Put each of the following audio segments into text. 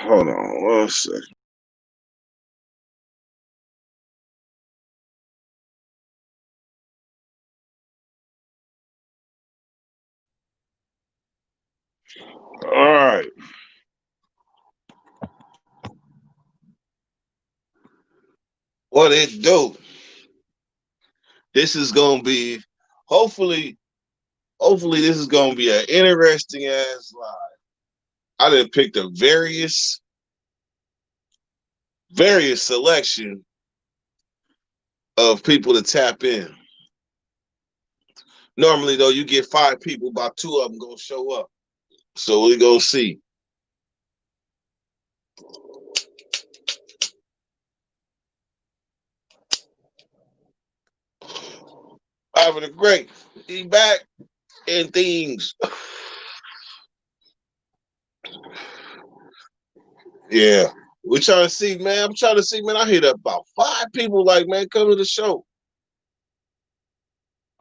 Hold on one second. All right. What it do? This is gonna be hopefully this is gonna be an interesting ass live. I done picked a various selection of people to tap in. Normally though, you get 5 people, about 2 of them gonna show up. So we gonna see. Having a great be back and things. Yeah. We trying to see, man. I'm trying to see, man. I hit up about 5 people like, man, come to the show.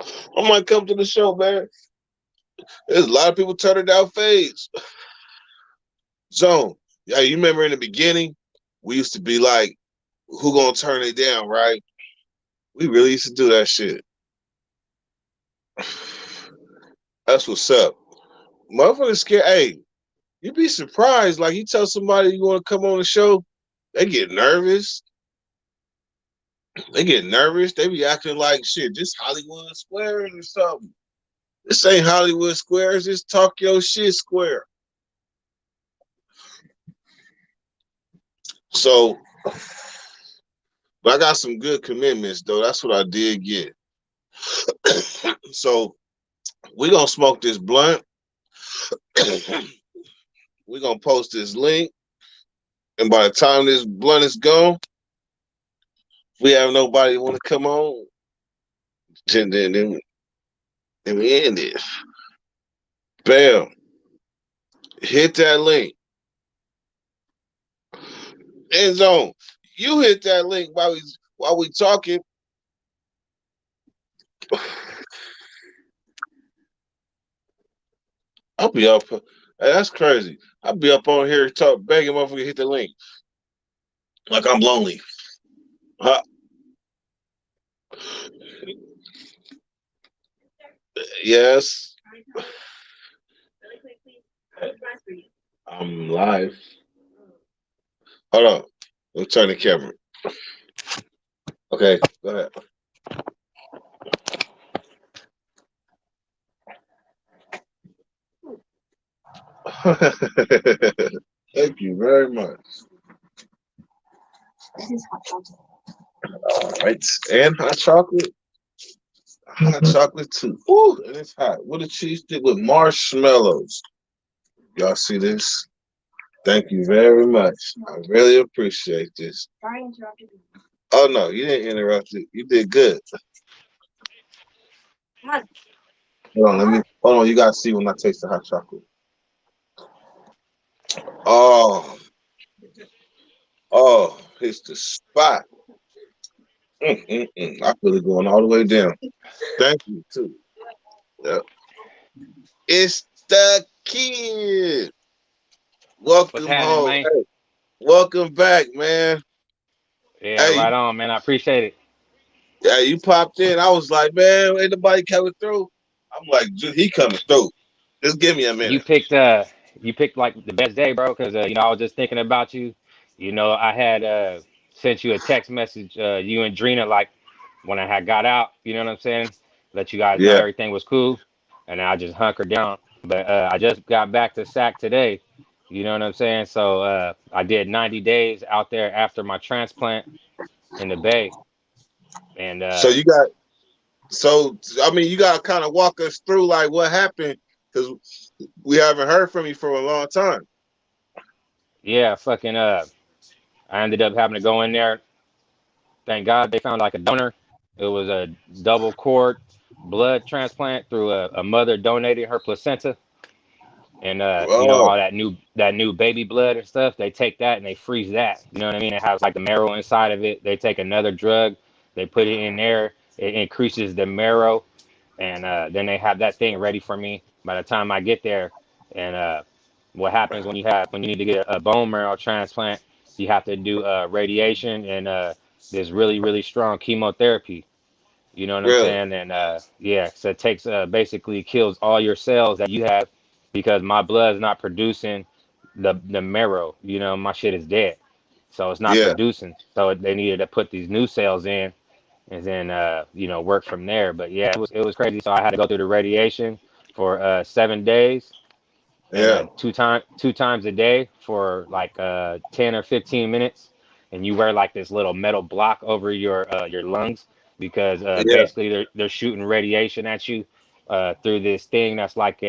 I might come to the show, man. There's a lot of people turning down fades. So, yeah, you remember in the beginning, we used to be like, who gonna turn it down, right? We really used to do that shit. That's what's up. Motherfuckers scared. Hey, you'd be surprised. Like, you tell somebody you want to come on the show, they get nervous. They get nervous. They be acting like shit. This Hollywood Squares or something. This ain't Hollywood Squares. This talk your shit square. So, but I got some good commitments though. That's what I did get. So we gonna smoke this blunt. We gonna post this link, and by the time this blunt is gone, if we have nobody want to come on, then we end it. Bam! Hit that link. End zone. You hit that link while we talking. I'll be up. Hey, that's crazy. I'll be up on here begging motherfucker hit the link. Like I'm lonely. Yes. I'm live. Hold on. Let me turn the camera. Okay, go ahead. Thank you very much. All right, and hot chocolate. Hot chocolate too. Ooh, and it's hot. What a cheese stick with marshmallows. Y'all see this? Thank you very much. I really appreciate this. Sorry, I interrupted you. Oh no, you didn't interrupt it. You did good. Hold on. You gotta see when I taste the hot chocolate. Oh, it's the spot. I feel it going all the way down. Thank you too. Yep. It's the kid. Welcome home. Man? Hey, welcome back, man. Yeah, Hey, right on, man. I appreciate it. yeah, you popped in. I was like, man, ain't nobody coming through. I'm like, he coming through. Just give me a You minute. picked like the best day, bro, because I was just thinking about you. I had sent you a text message, you and Drina, like when I had got out, you know what I'm saying? Let you guys know Yeah. everything was cool. And I just hunkered down. But I just got back to SAC today. You know what I'm saying? So I did 90 days out there after my transplant in the Bay. And So you got I mean, you gotta kind of walk us through like what happened because we haven't heard from you for a long time. yeah, I ended up having to go in there. Thank God they found like a donor. It was a double cord blood transplant through a mother donated her placenta, and Oh, all that new baby blood and stuff. They take that and they freeze that. You know what I mean? It has like the marrow inside of it. They take another drug, they put it in there. It increases the marrow, and then they have that thing ready for me by the time I get there, and what happens when you need to get a bone marrow transplant, you have to do radiation and this really strong chemotherapy. You know what I'm Really? saying? And yeah, so it takes basically kills all your cells that you have because my blood's not producing the marrow. You know, my shit is dead, so it's not Yeah, producing. So they needed to put these new cells in and then work from there. But yeah, it was crazy. So I had to go through the radiation for 7 days and yeah, two times a day for like 10 or 15 minutes, and you wear like this little metal block over your lungs because yeah, basically they're shooting radiation at you through this thing that's like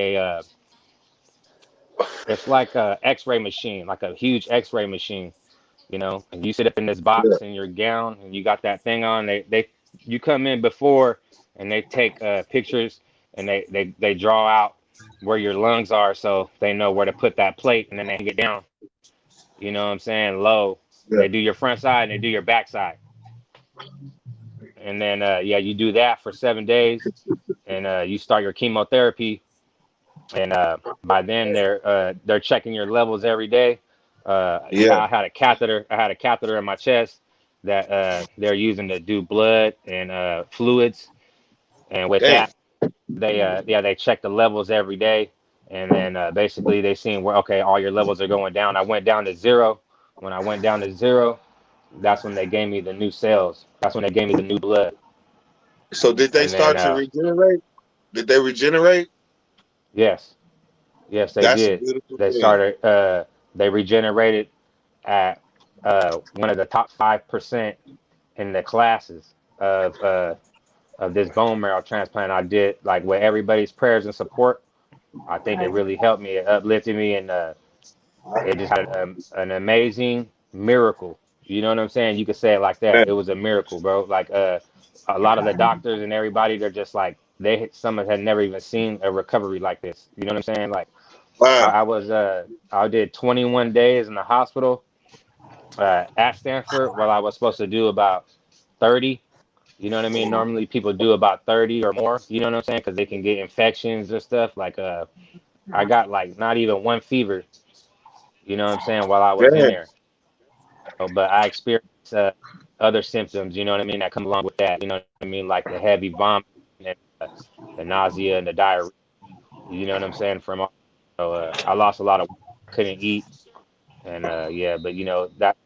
it's like a X-ray machine, like a huge X-ray machine, and you sit up in this yeah. box in your gown and you got that thing on. They you come in before and they take pictures and they draw out where your lungs are so they know where to put that plate and then they hang it down. You know what I'm saying? Low. Yeah. They do your front side and they do your back side. And then yeah, you do that for 7 days and you start your chemotherapy and by then they're checking your levels every day. Yeah. I had a catheter. I had a catheter in my chest that they're using to do blood and fluids. And with Damn. that, they check the levels every day. And then basically they seen where okay, all your levels are going down. I went down to zero. When I went down to zero, that's when they gave me the new cells. That's when they gave me the new blood. So did they And then start to regenerate? Did they regenerate? yes, yes, they That's a did. beautiful They thing. started. They regenerated at one of the top 5% in the classes of this bone marrow transplant I did. Like with everybody's prayers and support, I think it really helped me. It uplifted me, and it just had an amazing miracle. You know what I'm saying? You could say it like that. Man, It was a miracle, bro. Like a lot of the doctors and everybody, they're just like some had never even seen a recovery like this. You know what I'm saying? Like wow. I did 21 days in the hospital at Stanford, while I was supposed to do about 30. You know what I mean? Normally people do about 30 or more. You know what I'm saying? Because they can get infections or stuff. Like I got like not even one fever. You know what I'm saying? While I was in Damn. there, but I experienced other symptoms. You know what I mean? That come along with that. You know what I mean? Like the heavy vomit and the nausea and the diarrhea. You know what I'm saying? From all, so I lost a lot of weight. I couldn't eat, and yeah, but that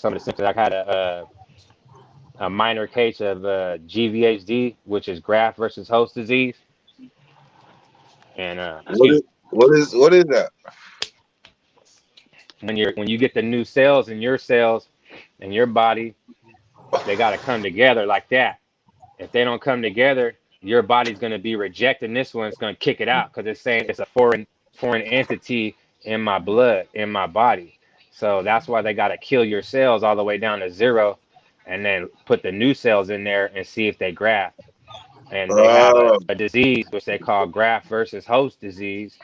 some of the symptoms. I had a minor case of GVHD, which is graft versus host disease. And What excuse is me, what is that? when you get the new cells in your body, they got to come together like that. If they don't come together, your body's going to be rejecting this one. It's going to kick it out because it's saying it's a foreign entity in my blood, in my body. So that's why they got to kill your cells all the way down to zero, and then put the new cells in there and see if they graft. And they have Oh, a disease which they call graft versus host disease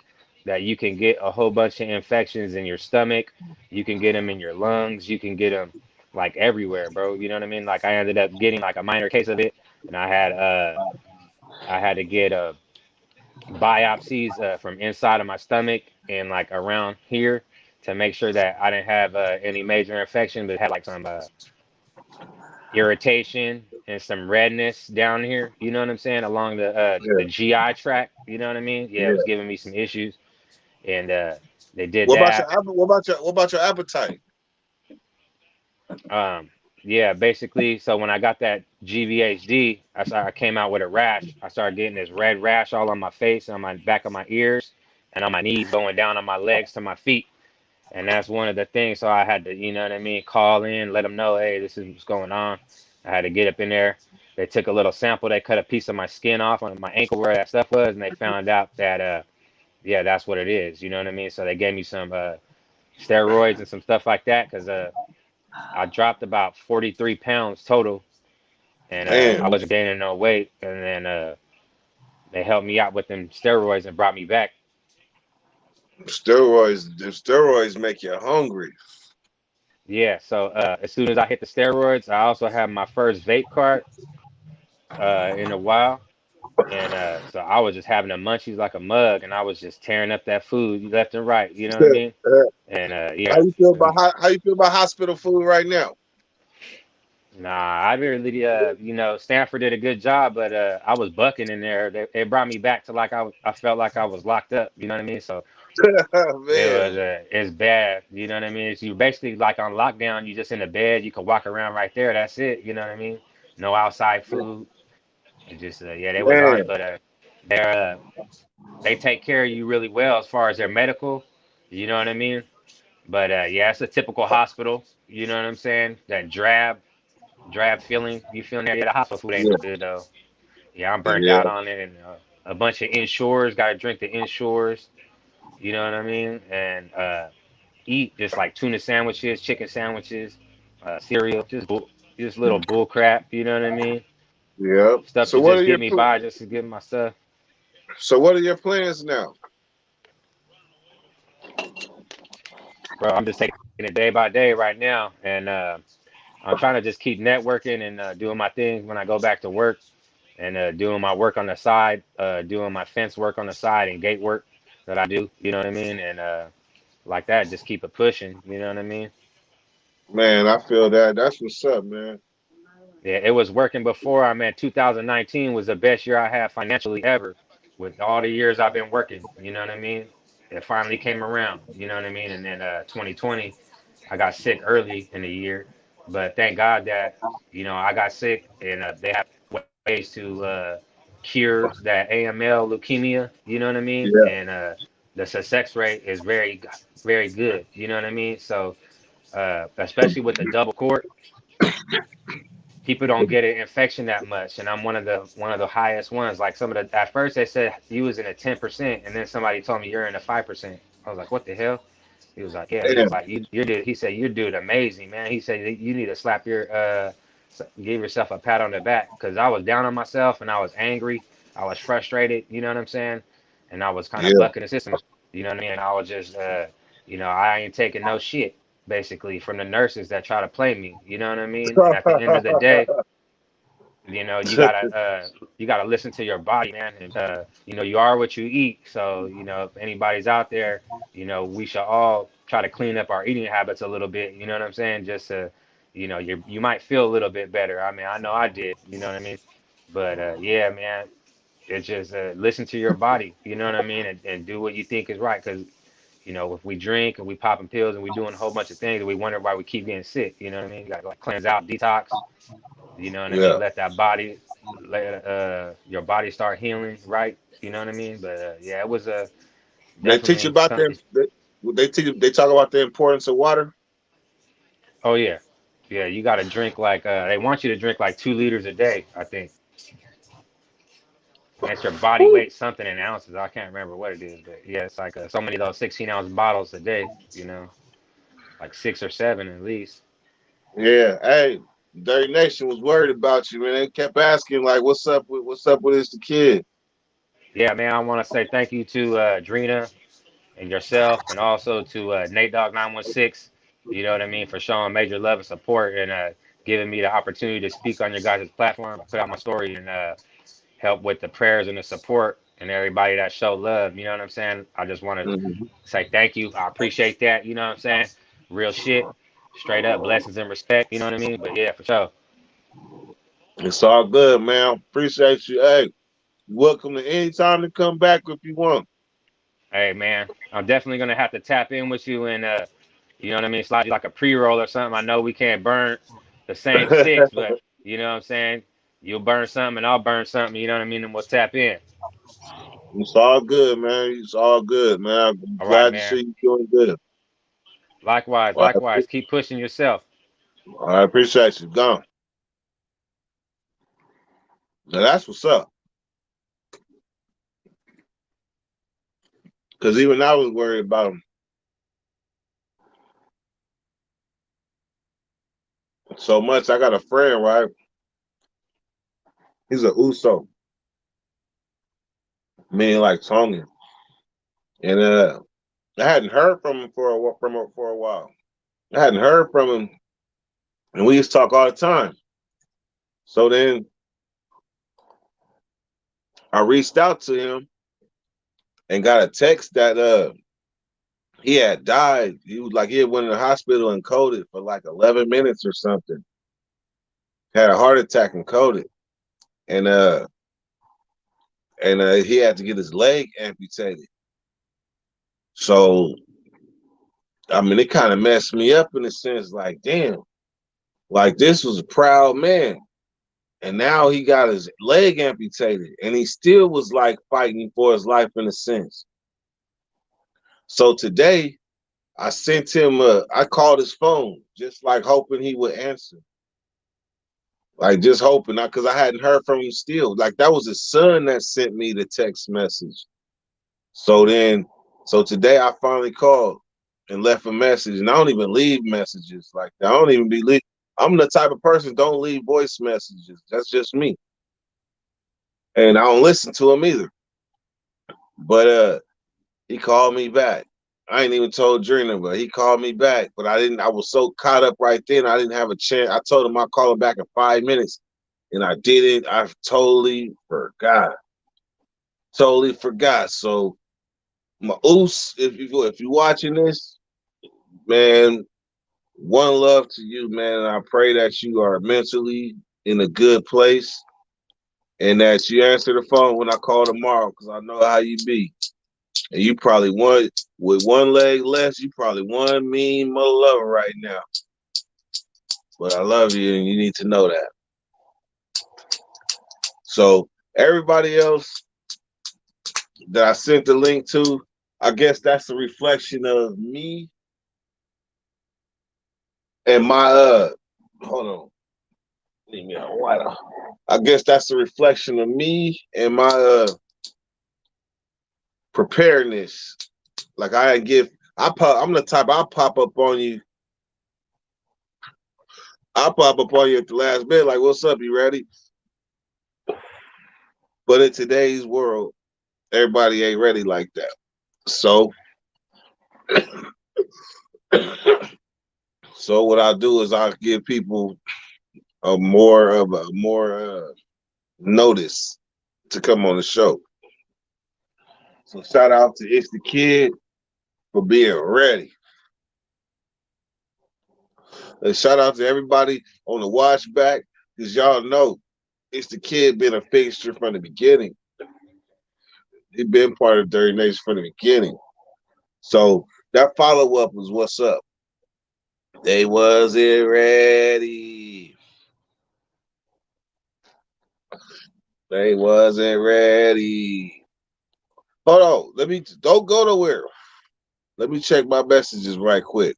that you can get a whole bunch of infections in your stomach, you can get them in your lungs, you can get them like everywhere, bro. You know what I mean? Like I ended up getting like a minor case of it, and I had to get biopsies from inside of my stomach and like around here to make sure that I didn't have any major infection, but had like some irritation and some redness down here. You know what I'm saying? Along the yeah, GI tract. You know what I mean? Yeah, it was yeah. giving me some issues, and they did What about that. your what about your appetite? Um, yeah, basically. So when I got that GVHD, I came out with a rash. I started getting this red rash all on my face, on my back of my ears, and on my knees, going down on my legs to my feet. And that's one of the things. So I had to, you know what I mean, call in, let them know, hey, this is what's going on. I had to get up in there. They took a little sample. They cut a piece of my skin off on my ankle where that stuff was, and they found out that, yeah, that's what it is. You know what I mean? So they gave me some steroids and some stuff like that because I dropped about 43 pounds total, and I Damn, wasn't gaining no weight. And then they helped me out with them steroids and brought me back. steroids make you hungry. Yeah, so as soon as I hit the steroids, I also have my first vape card in a while. And so I was just having the munchies like a mug, and I was just tearing up that food left and right. You know what I mean? And How yeah, you feel about how you feel about hospital food right now? nah, I really, Stanford did a good job, but I was bucking in there. It brought me back to like I felt like I was locked up. You know what I mean? So Man, it's bad. You know what I mean? It's you basically like on lockdown. You just in the bed. You can walk around right there. That's it. You know what I mean? No outside food. It just yeah, they was on man, it, but they're they take care of you really well as far as their medical. You know what I mean? But yeah, it's a typical hospital. You know what I'm saying? That drab feeling you feel in there. Yeah, the hospital food ain't yeah, no good though. Yeah, I'm burnt yeah, out on it, and a bunch of insurers. Got to drink the insurers. You know what I mean? And eat just like tuna sandwiches, chicken sandwiches, cereal, just little bull crap. You know what I mean? yeah. Stuff to just get me by, just to get my stuff. So what are your plans now? Bro, I'm just taking it day by day right now, and I'm trying to just keep networking and doing my thing when I go back to work, and doing my work on the side, doing my fence work on the side and gate work that I do. You know what I mean? And like that, just keep it pushing. You know what I mean? Man, I feel that. That's what's up, man. Yeah, it was working before. I mean, 2019 was the best year I had financially ever. With all the years I've been working, you know what I mean? It finally came around, you know what I mean? And then 2020, I got sick early in the year, but thank God that I got sick, and they have ways to cure that AML leukemia. You know what I mean? Yeah, And the success rate is very good. You know what I mean? So especially with the double cord, people don't get an infection that much, and I'm one of the highest ones. Like some of the at first they said you was in a 10%, and then somebody told me you're in a 5%. I was like, what the hell? He was like, yeah. He was damn, like, you did. He said you're doing amazing, man. He said you need to slap give yourself a pat on the back, because I was down on myself and I was angry. I was frustrated. You know what I'm saying? And I was kind of yeah. bucking the system. You know what I mean? And I was just, I ain't taking no shit basically from the nurses that try to play me. You know what I mean? And at the end of the day, you gotta listen to your body, man. And you are what you eat. So if anybody's out there, we should all try to clean up our eating habits a little bit. You know what I'm saying? Just to, you might feel a little bit better. I mean, I know I did. You know what I mean? But yeah, man, it's just listen to your body. You know what I mean? And do what you think is right. Because if we drink and we popping pills and we doing a whole bunch of things, and we wonder why we keep getting sick. You know what I mean? You gotta like cleanse out, detox. You know what I Yeah. mean? Let your body start healing, right? You know what I mean? But yeah, it was They teach you definitely about them. something. They teach you. They talk about the importance of water. Oh yeah, yeah. You got to drink like they want you to drink like 2 liters a day. I think, and it's your body Whew. weight something in ounces. I can't remember what it is, but yeah, it's like so many of those 16-ounce bottles a day. Like 6 or 7 at least. Yeah. Hey, Dirty Nation was worried about you, man. They kept asking, like, what's up with this the kid? Yeah, man. I want to say thank you to Drina and yourself, and also to Nate Dogg 916. You know what I mean, for showing major love and support, and giving me the opportunity to speak on your guys' platform. I put out my story and help with the prayers and the support and everybody that showed love. You know what I'm saying? I just want to Mhm. say thank you. I appreciate that. You know what I'm saying? Real shit, straight up blessings and respect. You know what I mean? But yeah, for sure. It's all good, man. Appreciate you. Hey, welcome to any time to come back if you want. Hey man, I'm definitely gonna have to tap in with you and you know what I mean, slide you like a pre-roll or something. I know we can't burn the same sticks, but you know what I'm saying? You'll burn something and I'll burn something, you know what I mean? And we'll tap in. It's all good, man. It's all good, man. I'm All right, glad to man. see you doing good. Likewise, Well, likewise. Keep pushing yourself. I appreciate you. Gone. Now that's what's up. Because even I was worried about him so much. I got a friend, right? He's a Uso, meaning like Tongan. And I hadn't heard from him for a while. I hadn't heard from him, and we used to talk all the time. So then I reached out to him and got a text that he had died. He was like he had went in the hospital and coded for like 11 minutes or something. Had a heart attack and coded. And he had to get his leg amputated. So I mean, it kind of messed me up in a sense. Like, damn, like this was a proud man, and now he got his leg amputated, and he still was like fighting for his life in a sense. So today, I sent him I called his phone, just like hoping he would answer, like just hoping, because I hadn't heard from him still. Like that was his son that sent me the text message. So then, so today I finally called and left a message, and I don't even leave messages like that. I don't even be leave. I'm the type of person don't leave voice messages. That's just me, and I don't listen to them either. But he called me back. I ain't even told Drina, but he called me back. But I didn't. I was so caught up right then. I didn't have a chance. I told him I'd call him back in 5 minutes, and I didn't. I totally forgot. Totally forgot. So my oos, if you watching this, man, one love to you, man. And I pray that you are mentally in a good place and that you answer the phone when I call tomorrow because I know how you be. And you probably one with one leg less, you probably one mean mother lover right now. But I love you and you need to know that. So everybody else that I sent the link to, I guess that's a reflection of me and my hold on. Leave me out water. I guess that's a reflection of me and my preparedness. Like I give, I'm the type I'll pop up on you. I'll pop up on you at the last minute, like, "What's up? You ready?" But in today's world, everybody ain't ready like that. So, so what I'll do is I'll give people a more notice to come on the show. So shout out to It's the Kid for being ready. And shout out to everybody on the watch back, because y'all know It's the Kid been a fixture from the beginning. He been part of Dirty Nation from the beginning. So that follow up was what's up. They wasn't ready. They wasn't ready. Hold on. Let me don't go nowhere. Let me check my messages right quick.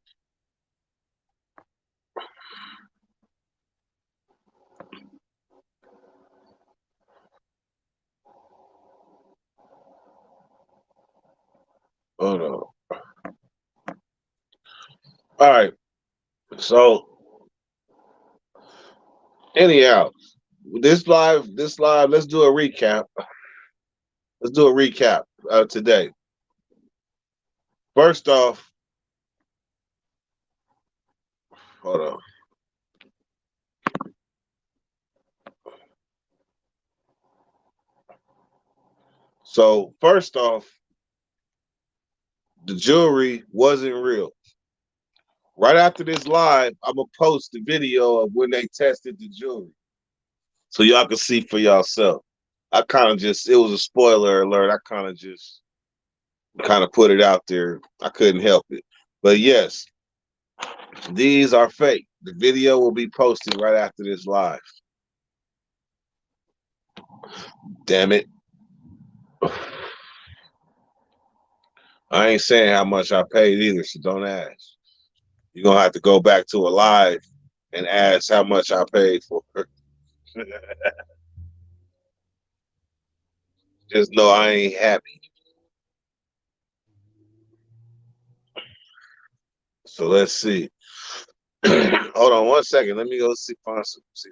Hold on. All right. So anyhow, this live, let's do a recap. Let's do a recap today. First off, hold on. So first off, the jewelry wasn't real. Right after this live, I'm gonna post the video of when they tested the jewelry, so y'all can see for yourself. I kind of just, it was a spoiler alert. I kind of put it out there. I couldn't help it. But yes, these are fake. The video will be posted right after this live. Damn it. I ain't saying how much I paid either, so don't ask. You're gonna have to go back to a live and ask how much I paid for it. Just know I ain't happy. So let's see. Hold on 1 second. Let me go see find some. See.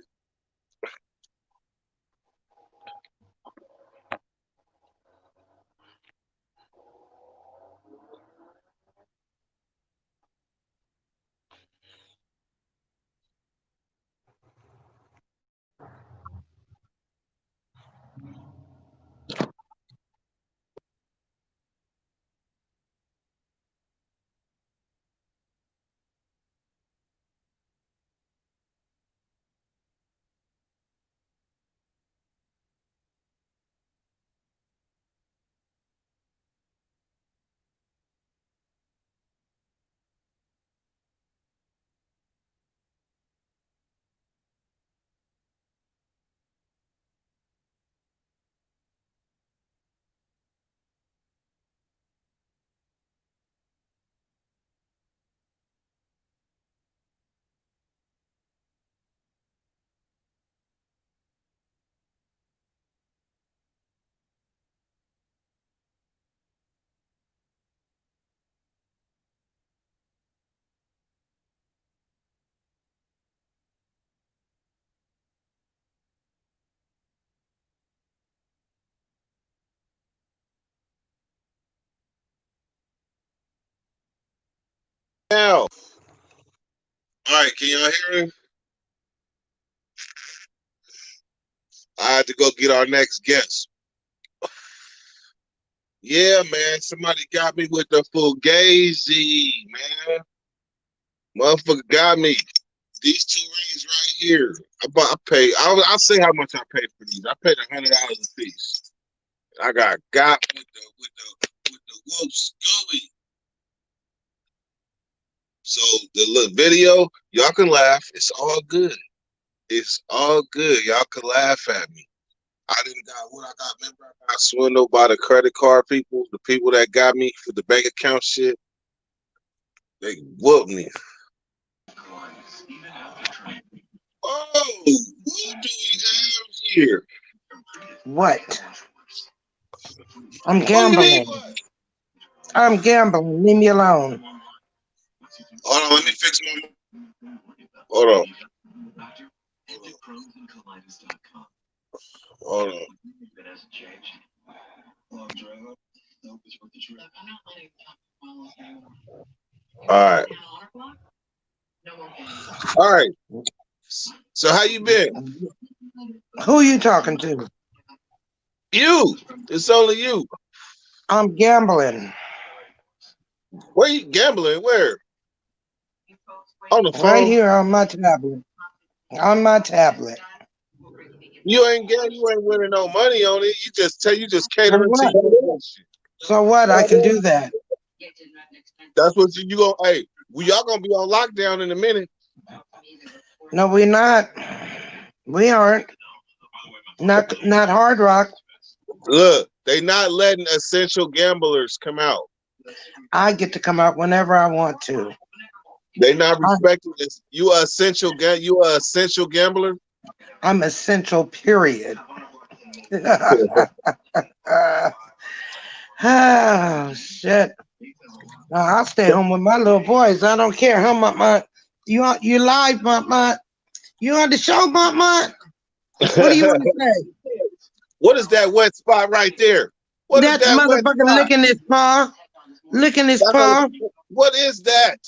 Now. All right, can y'all hear me? I had to go get our next guest. Yeah, man. Somebody got me with the fugazi, man. Motherfucker got me. These 2 rings right here. I paid. I'll say how much I paid for these. I paid $100 a piece. I got with the wolf Scully. So the video, y'all can laugh. It's all good. It's all good. Y'all can laugh at me. I didn't got what I got. Remember, I got swindled by the credit card people, the people that got me for the bank account shit. They whooped me. Oh, what do we have here? What? I'm What do you mean gambling. what? I'm gambling. Leave me alone. Hold on, let me fix my. Hold on. Hold on. All right. All right. So how you been? Who you talking to? You. It's only you. I'm gambling. Where you gambling? Where? On the Right phone. here on my tablet. On my tablet. You ain't winning no money on it. You just So catering to what? your bullshit. So what? I can do that. That's what you go. Hey, y'all gonna be on lockdown in a minute. No, we're not. We aren't. Not Hard Rock. Look, they not letting essential gamblers come out. I get to come out whenever I want to. They not respecting this. You a essential gambler. I'm essential, period. Oh, shit. No, I'll stay home with my little boys. I don't care how much. You live, mutt. You on the show, mutt? What do you want to say? What is that wet spot right there? What is That's that wet motherfucker spot? licking his paw. Licking his paw. What is that?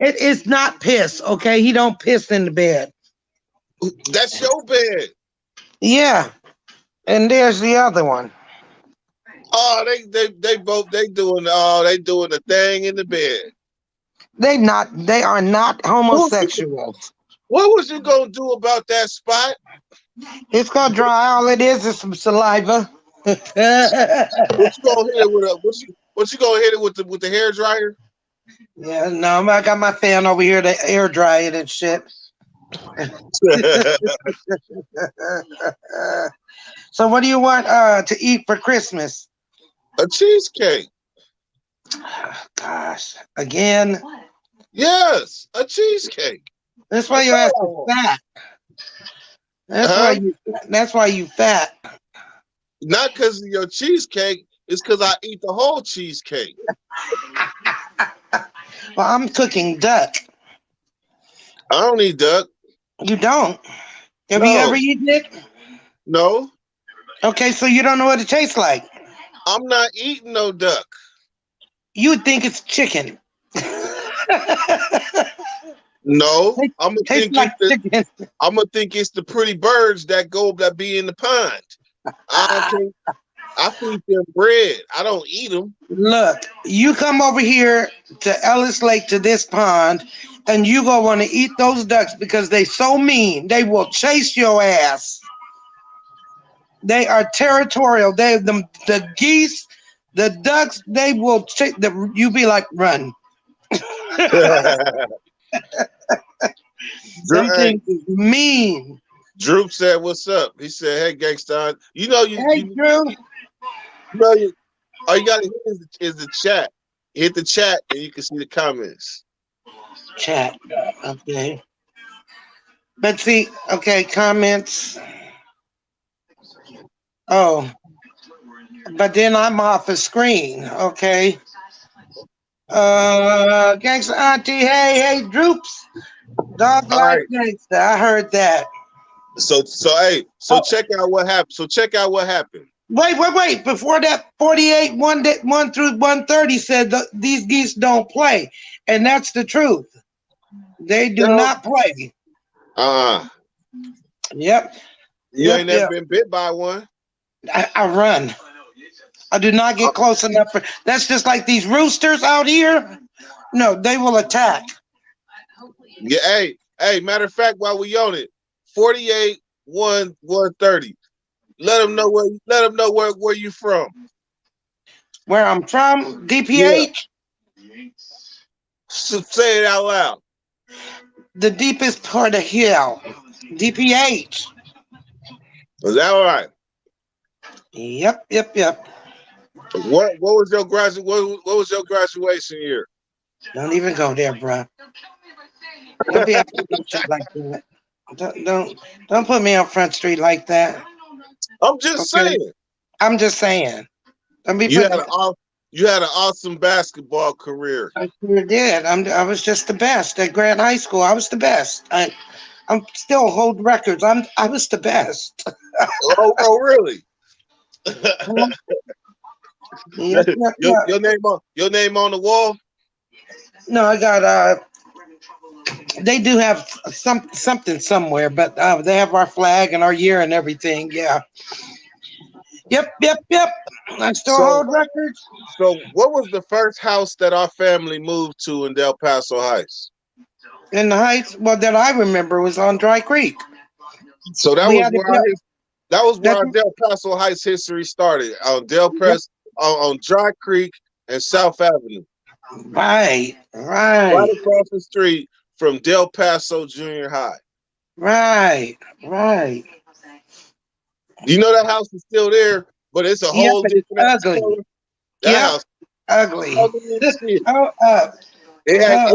It is not piss, okay? He don't piss in the bed. That's your bed. Yeah. And there's the other one. Oh, they both doing the thing in the bed. They are not homosexuals. What was you gonna do about that spot? It's gonna dry. All it is some saliva. What you gonna hit it with what you gonna hit it with the hair dryer? Yeah, no, I got my fan over here to air dry it and shit. So what do you want to eat for Christmas? A cheesecake. Gosh, again. Yes, a cheesecake. That's why your ass is fat. That's why you fat. Not because of your cheesecake, it's because I eat the whole cheesecake. Well, I'm cooking duck. I don't eat duck. You don't? Have you ever eaten it? No. Okay, so you don't know what it tastes like. I'm not eating no duck. You would think it's chicken. No, I'm gonna think like chicken. I'm gonna think it's the pretty birds that be in the pond. I feed them bread. I don't eat them. Look, you come over here to Ellis Lake to this pond, and you gonna want to eat those ducks because they so mean. They will chase your ass. They are territorial. The geese, the ducks. They will chase. You be like run. Them things is mean. Droop said, "What's up?" He said, "Hey, Gangsta, you know you." Hey, Drew. All you gotta hit is the chat. Hit the chat, and you can see the comments. Chat. Okay. But see, okay, comments. Oh, but then I'm off the screen. Okay. Gangsta Auntie, hey, Droops. Dog like Gangsta. I heard that. So check out what happened. Wait. Before that, 48, 1 through 130 said these geese don't play. And that's the truth. They do No. not play. Yep. You ain't never Yep. been bit by one. I run. I do not get close enough. That's just like these roosters out here. No, they will attack. Yeah, hey, matter of fact, while we on it, 48, 130. Let them know where you from. Where I'm from, Yeah. DPH, So say it out loud. the deepest part of hell. DPH. Is that all right? Yep. What was your what was your graduation year? Don't even go there, bro. Don't be asking no shit like that. Don't put me on Front Street like that. I'm just Okay. saying. I'm just saying. Don't be You had putting. an awesome basketball career. I sure did. I was just the best at Grant High School. I was the best. I'm still hold records. I was the best. Oh really? Yep. Your name on the wall? No, I got they do have something somewhere, but they have our flag and our year and everything. Yeah. Yep. I still hold records. So what was the first house that our family moved to in Del Paso Heights? In the Heights, well, that I remember was on Dry Creek. So that We was had where to our Del Paso Heights history started on on Dry Creek and South Avenue. Right. Right across the street from Del Paso Junior High. Right. You know that house is still there, but it's a Yep, whole but it's different ugly. color. That Yep, house ugly. ugly as shit. Oh, It had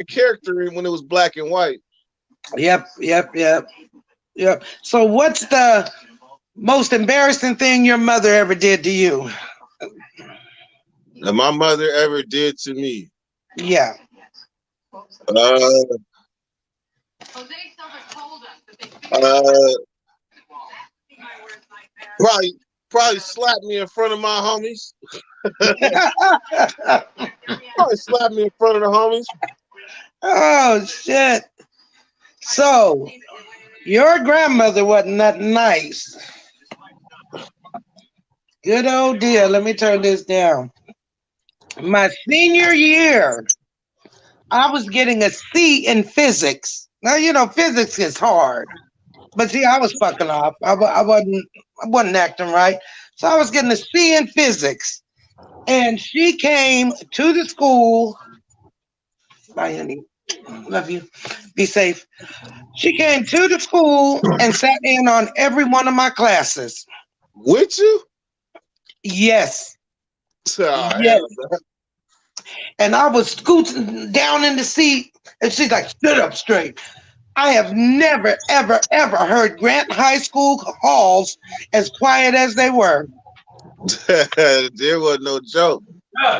character when it was black and white. Yep. So, what's the most embarrassing thing your mother ever did to you? That my mother ever did to me. Yeah. Uh, uh, probably slapped me in front of my homies. Probably slapped me in front of the homies. Oh shit. So, your grandmother wasn't that nice. Good old dear. Let me turn this down. My senior year, I was getting a C in physics. Now physics is hard, but see, I was fucking off. I wasn't acting right, so I was getting a C in physics. And she came to the school. Bye, honey. Love you. Be safe. She came to the school and sat in on every one of my classes. With you? Yes. Oh, Yes. hell. And I was scooting down in the seat, and she's like, "Sit up straight." I have never, ever, ever heard Grant High School halls as quiet as they were. There was no joke.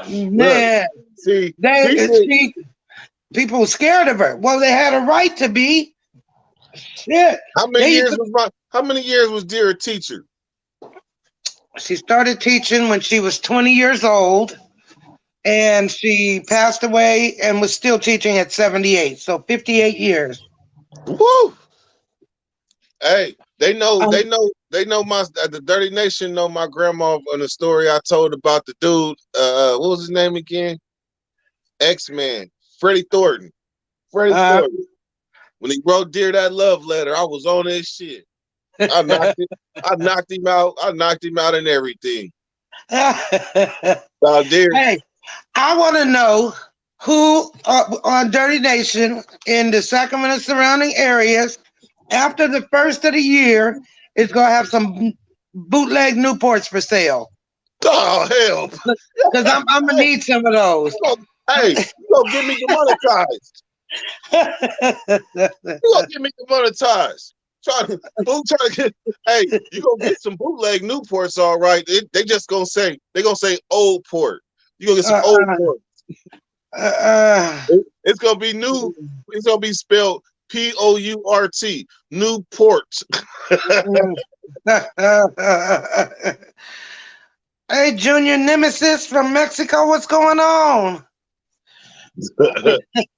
Look, Man, see, people were scared of her. Well, they had a right to be. Shit. how many years was dear a teacher? She started teaching when she was 20 years old, and she passed away and was still teaching at 78. So 58 years. Woo! Hey, they know the Dirty Nation know my grandma on the story I told about the dude. What was his name again? X-Man, Freddie Thornton. Freddie Thornton. When he wrote "Dear That Love Letter," I was on his shit. I knocked him out. I knocked him out and everything. Hey, I want to know who on Dirty Nation in the Sacramento surrounding areas after the first of the year is going to have some bootleg Newports for sale. Oh hell! Because I'm gonna need some of those. Hey, you gonna get me demonetized? You gonna get me demonetized? Trying to get? Hey, you gonna get some bootleg Newports? All right. They just gonna say old port. You gonna get some old port. It's gonna be new. It's gonna be spelled Pourt, Newport. Hey, Junior Nemesis from Mexico, what's going on?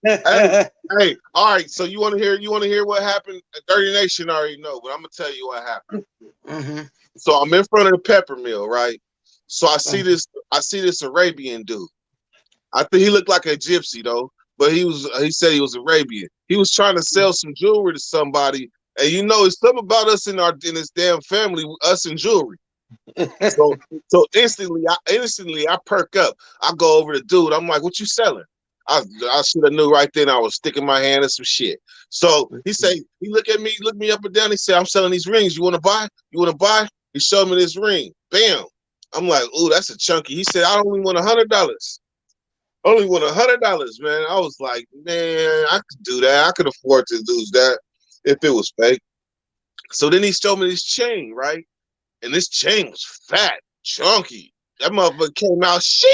Hey, all right. So you want to hear? What happened? Dirty Nation already know, but I'm gonna tell you what happened. Mm-hmm. So I'm in front of the pepper mill, right? So I see this Arabian dude. I think he looked like a gypsy though, but he said he was Arabian. He was trying to sell some jewelry to somebody, and it's something about us in this damn family, us and jewelry. So instantly I perk up. I go over to dude. I'm like, "What you selling?" I should have knew right then. I was sticking my hand in some shit. So he look at me, look me up and down. He said, "I'm selling these rings. You want to buy? You want to buy?" He showed me this ring. Bam. I'm like, "Ooh, that's a chunky." He said, "I only want $100. Only want $100, man." I was like, "Man, I could do that. I could afford to lose that if it was fake." So then he showed me this chain, right? And this chain was fat, chunky. That motherfucker came out, shing.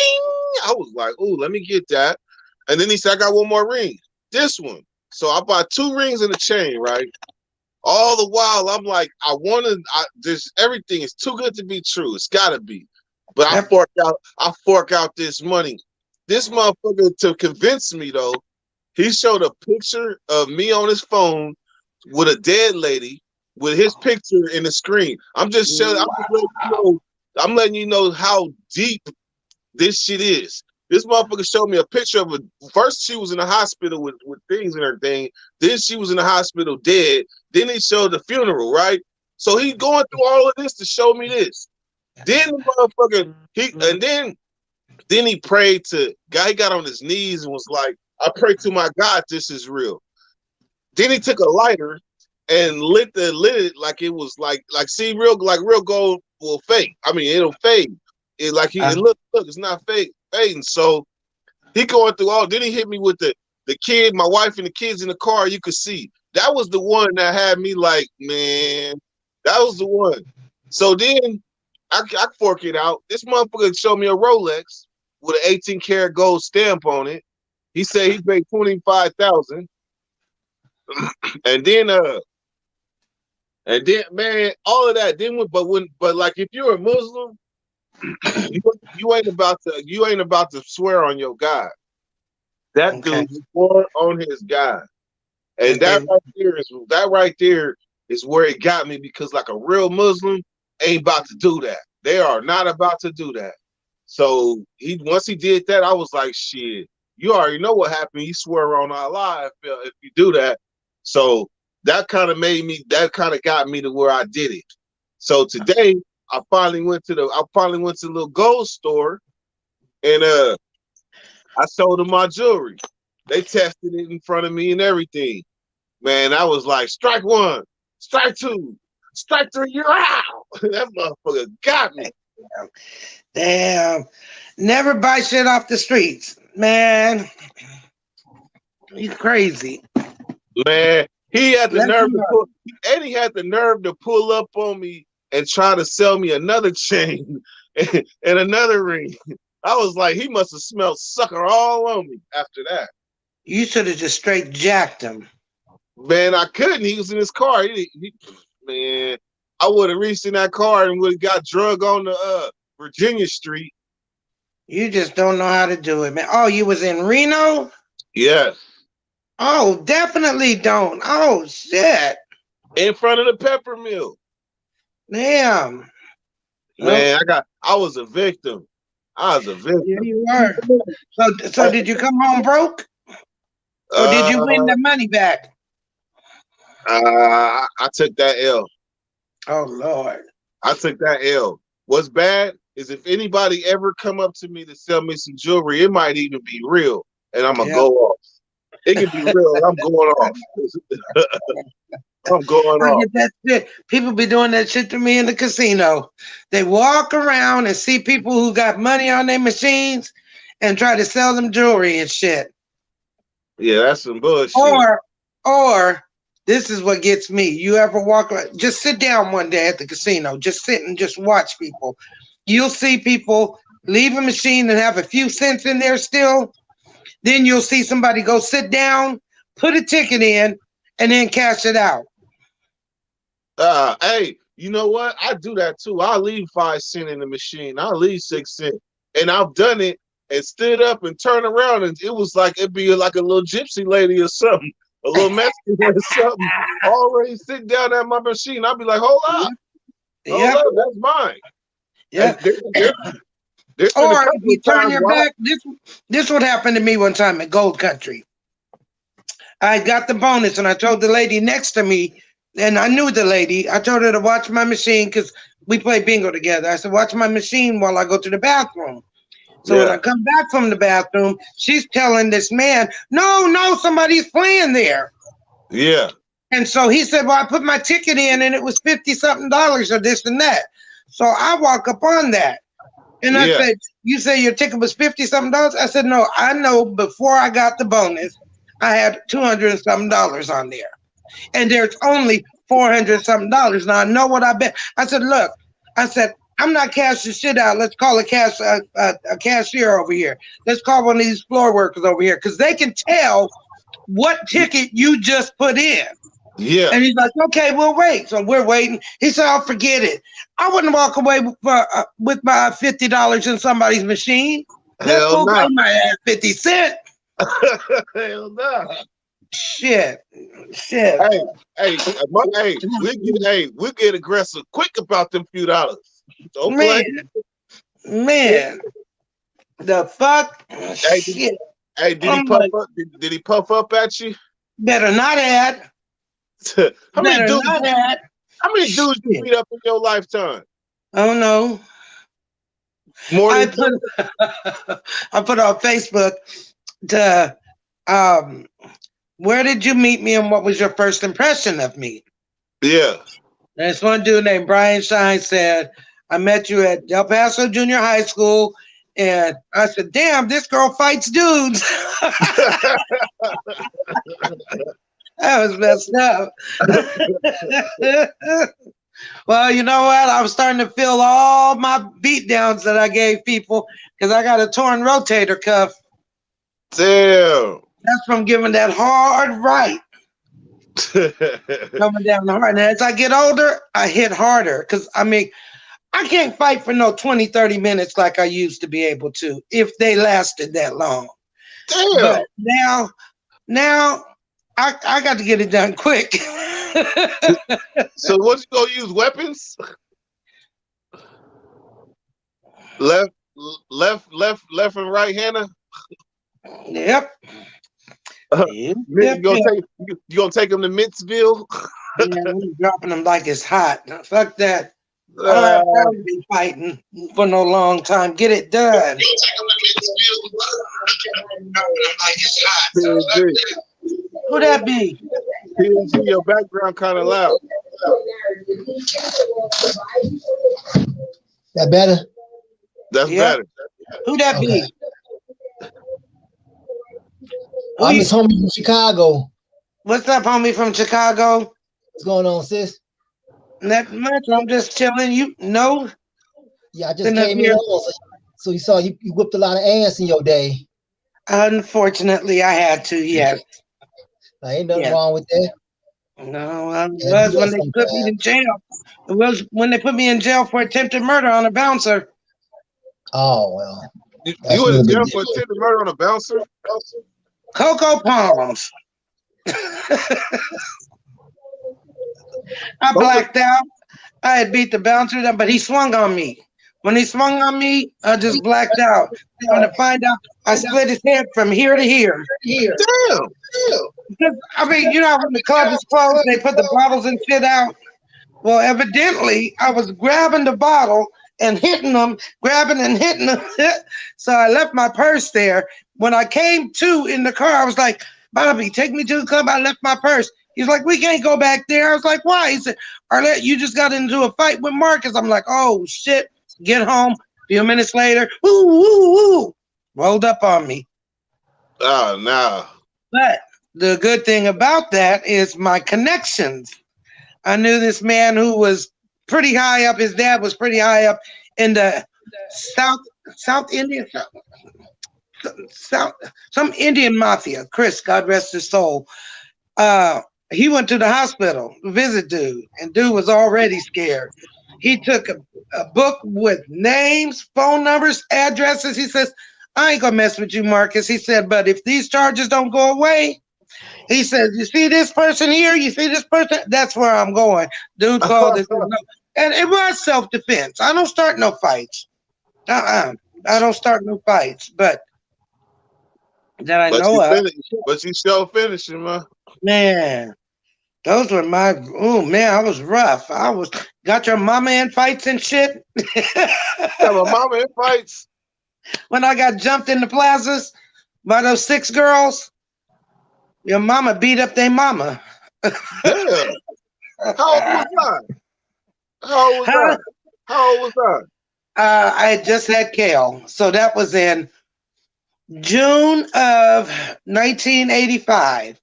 I was like, "Ooh, let me get that." And then he said, "I got one more ring. This one." So I bought 2 rings in the chain, right? All the while, I'm like, everything is too good to be true. It's gotta be. But I fork out this money. This motherfucker, to convince me though, he showed a picture of me on his phone with a dead lady with his picture in the screen. I'm letting you know how deep this shit is. This motherfucker showed me a picture of first she was in the hospital with things and everything. Then she was in the hospital dead. Then he showed the funeral, right? So he going through all of this to show me this. Then the motherfucker, then he prayed to God. He got on his knees and was like, "I pray to my God, this is real." Then he took a lighter and lit it like it was like see real gold will fade. I mean, it'll fade. Look, it's not fading. So he going through all. Then he hit me with the kid, my wife, and the kids in the car. You could see that was the one that had me like, man, that was the one. So then I fork it out. This motherfucker showed me a Rolex with an 18-karat gold stamp on it. He said he paid $25,000. And then man, all of that. But like if you're a Muslim, you ain't about to swear on your God. That dude swore on his God. And that right there is where it got me, because like a real Muslim ain't about to do that. They are not about to do that. So once he did that, I was like, shit, you already know what happened. You swear on Allah if you do that. So that kind of got me to where I did it. So today I finally went to the little gold store, and I sold them my jewelry. They tested it in front of me and everything. Man, I was like, strike 1, strike 2, strike 3, you're out. That motherfucker got me. Damn. Never buy shit off the streets, man. You crazy. Man, he had the nerve to pull up on me and try to sell me another chain and another ring. I was like, he must have smelled sucker all on me after that. You should have just straight jacked him. Man, I couldn't. He was in his car. Man, I would have reached in that car and would have got drug on the Virginia Street. You just don't know how to do it, man. Oh, you was in Reno? Yes. Oh, definitely don't. Oh, shit. In front of the pepper mill. Damn. Man, I was a victim. Yeah, you were. So did you come home broke? Or did you win the money back? I took that L. Oh, Lord. I took that L. What's bad is if anybody ever come up to me to sell me some jewelry, it might even be real, and I'm going to go off. It can be real, and I'm going off. I'm going off. That shit. People be doing that shit to me in the casino. They walk around and see people who got money on their machines and try to sell them jewelry and shit. Yeah, that's some bullshit. Or this is what gets me. You ever walk around, just sit down one day at the casino, just sit and just watch people. You'll see people leave a machine and have a few cents in there still. Then you'll see somebody go sit down, put a ticket in, and then cash it out. Hey, you know what? I do that too. I leave 5 cents in the machine. I leave 6 cents, and I've done it and stood up and turned around, and it was like it'd be like a little gypsy lady or something, a little Mexican or something, already sitting down at my machine. I'd be like, "Hold up, hold up, that's mine." Yeah. There's been a Or if couple you of turn times your back, this what happened to me one time at Gold Country. I got the bonus, and I told the lady next to me, and I knew the lady. I told her to watch my machine because we play bingo together. I said, "Watch my machine while I go to the bathroom." So when I come back from the bathroom, she's telling this man, "No, somebody's playing there." Yeah. And so he said, "Well, I put my ticket in, and it was $50-something or this and that." So I walk up on that. And I said, "You say your ticket was $50-something?" I said, "No, I know before I got the bonus, I had $200-something on there. And there's only $400-something. Now I know what I bet." I said, "Look," I said, "I'm not cashing shit out. Let's call a cashier over here. Let's call one of these floor workers over here because they can tell what ticket you just put in." Yeah. And he's like, "Okay, we'll wait." So we're waiting. He said, "I'll forget it. I wouldn't walk away with my $50 in somebody's machine. That Hell fool no. gave my ass 50 cents. Hell no. Shit. Hey, we'll get aggressive quick about them few dollars. Don't play. Man. The fuck? Hey, Shit. did he puff up? Did he puff up at you? Better not add. How many dudes Shit. you beat up in your lifetime? Oh no. More than I put on Facebook to where did you meet me and what was your first impression of me? Yeah. There's one dude named Brian Shine said, "I met you at El Paso Junior High School." And I said, "Damn, this girl fights dudes." That was messed up. Well, you know what? I was starting to feel all my beatdowns that I gave people because I got a torn rotator cuff. Damn. That's from giving that hard right. Coming down the hard. And as I get older, I hit harder because, I mean, I can't fight for no 20, 30 minutes like I used to be able to if they lasted that long. Damn. But now I got to get it done quick. So what you gonna use? Weapons? Left and right hander? Yep. You gonna take him to Mintsville? Yeah, I'm dropping them like it's hot. Now, fuck that. I don't have time to be fighting for no long time. Get it done. Who that be? PNG, your background kind of loud. That better? That's better. Who that be? I'm his homie from Chicago. What's up, homie from Chicago? What's going on, sis? Not much. I'm just chilling. You know? Yeah, I just came in. So you saw you whipped a lot of ass in your day. Unfortunately, I had to, yes. Ain't nothing wrong with that. No, it was when they put me in jail. It was when they put me in jail for attempted murder on a bouncer. Oh, well. You went to jail for attempted murder on a bouncer? Cocoa Palms. I blacked out. I had beat the bouncer, but he swung on me. When he swung on me, I just blacked out. Trying to find out, I split his head from here to here. Damn. Because, I mean, you know, when the club is closed, they put the bottles and shit out. Well, evidently, I was grabbing the bottle and hitting them, grabbing and hitting them. So I left my purse there. When I came to in the car, I was like, "Bobby, take me to the club." I left my purse. He's like, "We can't go back there." I was like, "Why?" He said, "Arlette, you just got into a fight with Marcus." I'm like, "Oh, shit." Get home. A few minutes later, woo, rolled up on me. Oh, no. But the good thing about that is my connections. I knew this man who was pretty high up. His dad was pretty high up in the South Indian, some Indian mafia. Chris, God rest his soul. He went to the hospital to visit dude, and dude was already scared. He took a book with names, phone numbers, addresses. He says, I ain't gonna mess with you, Marcus. He said, but if these charges don't go away, he says, you see this person here? You see this person? That's where I'm going. Dude called and said, no. And it was self-defense. I don't start no fights. I don't start no fights, but that I But know you of. finish. But you still finishing, man. Man, those were my, oh man, I was rough. I was, got your mama in fights and shit. Yeah, my mama in fights. When I got jumped in the plazas by those 6 girls, your mama beat up their mama. Damn. How old was I? How old was Huh? I? How old was I had just had Kale. So that was in June of 1985.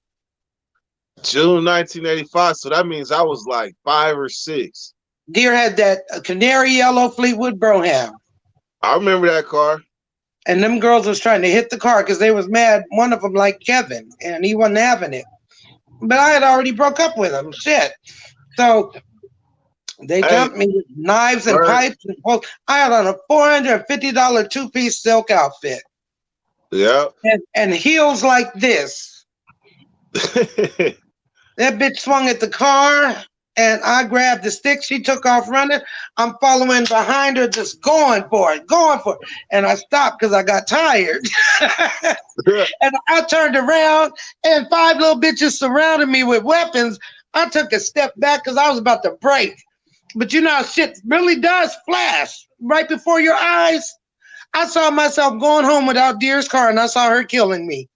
June 1985. So that means I was like 5 or 6. Deer had that canary yellow Fleetwood Brougham. I remember that car. And them girls was trying to hit the car because they was mad. One of them liked Kevin, and he wasn't having it. But I had already broke up with him. Shit. So they Hey, jumped me with knives and Bird. pipes. And I had on a $450 2-piece silk outfit. Yeah. And heels like this. That bitch swung at the car, and I grabbed the stick. She took off running. I'm following behind her, just going for it. And I stopped because I got tired. And I turned around, and 5 little bitches surrounded me with weapons. I took a step back because I was about to break. But you know how shit really does flash right before your eyes? I saw myself going home without Deer's car, and I saw her killing me.